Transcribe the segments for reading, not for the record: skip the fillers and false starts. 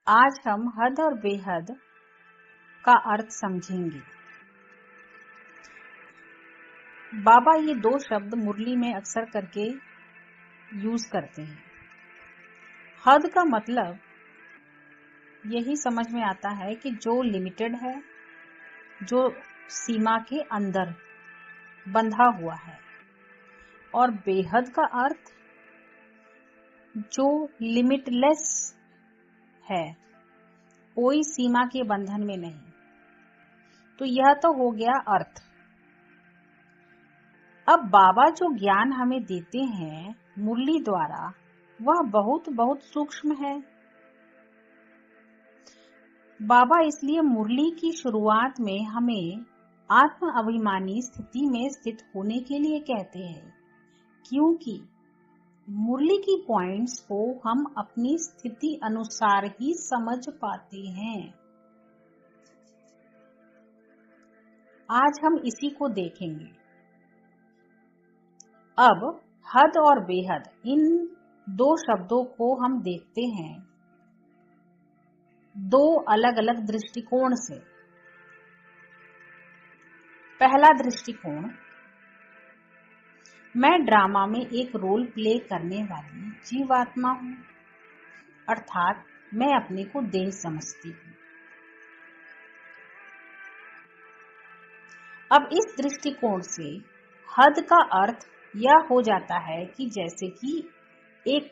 आज हम हद और बेहद का अर्थ समझेंगे। बाबा ये दो शब्द मुरली में अक्सर करके यूज करते हैं। हद का मतलब यही समझ में आता है कि जो लिमिटेड है, जो सीमा के अंदर बंधा हुआ है, और बेहद का अर्थ जो लिमिटलेस है, कोई सीमा के बंधन में नहीं। तो यह तो हो गया अर्थ। अब बाबा जो ज्ञान हमें देते हैं मुरली द्वारा, वह बहुत बहुत सूक्ष्म है। बाबा इसलिए मुरली की शुरुआत में हमें आत्म अभिमानी स्थिति में स्थित होने के लिए कहते हैं, क्योंकि मुरली की पॉइंट्स को हम अपनी स्थिति अनुसार ही समझ पाते हैं। आज हम इसी को देखेंगे। अब हद और बेहद, इन दो शब्दों को हम देखते हैं दो अलग अलग दृष्टिकोण से। पहला दृष्टिकोण, मैं ड्रामा में एक रोल प्ले करने वाली जीवात्मा हूं, अर्थात मैं अपने को देह समझती हूं। अब इस दृष्टिकोण से हद का अर्थ यह हो जाता है कि जैसे कि एक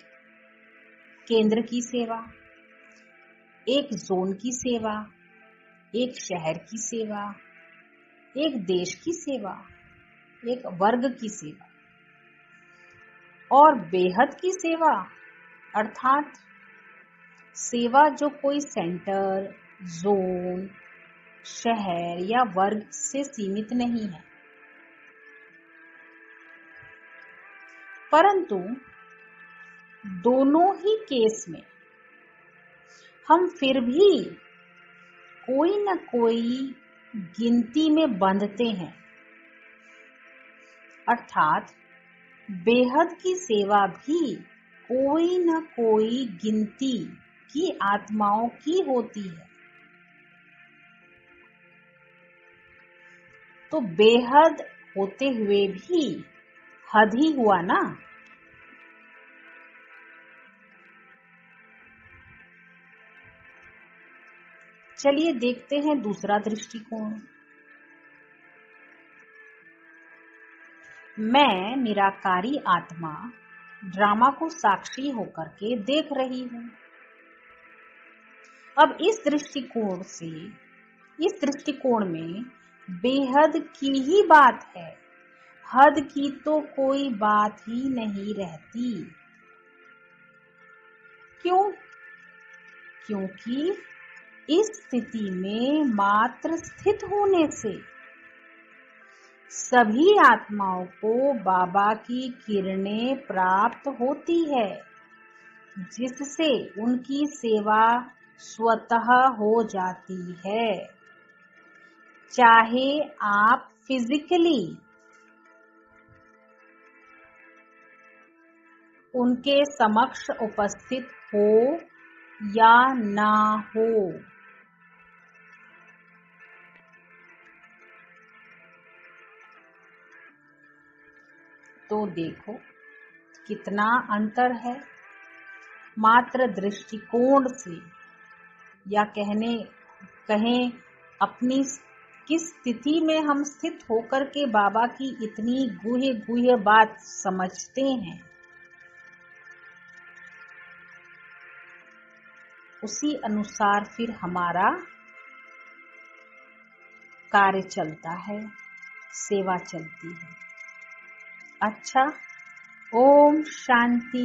केंद्र की सेवा, एक जोन की सेवा, एक शहर की सेवा, एक देश की सेवा, एक वर्ग की सेवा। और बेहद की सेवा अर्थात सेवा जो कोई सेंटर, जोन, शहर या वर्ग से सीमित नहीं है, परंतु दोनों ही केस में हम फिर भी कोई न कोई गिनती में बंधते हैं। अर्थात बेहद की सेवा भी कोई न कोई गिनती की आत्माओं की होती है। तो बेहद होते हुए भी हद ही हुआ ना। चलिए देखते हैं दूसरा दृष्टिकोण। मैं निराकारी आत्मा ड्रामा को साक्षी होकर के देख रही हूं। अब इस दृष्टिकोण में बेहद की ही बात है, हद की तो कोई बात ही नहीं रहती। क्यों? क्योंकि इस स्थिति में मात्र स्थित होने से सभी आत्माओं को बाबा की किरणें प्राप्त होती है, जिससे उनकी सेवा स्वतः हो जाती है। चाहे आप फिजिकली उनके समक्ष उपस्थित हो या ना हो। तो देखो कितना अंतर है मात्र दृष्टिकोण से, या कहें अपनी किस स्थिति में हम स्थित होकर के बाबा की इतनी गुह्य बात समझते हैं, उसी अनुसार फिर हमारा कार्य चलता है, सेवा चलती है। अच्छा, ओम शांति।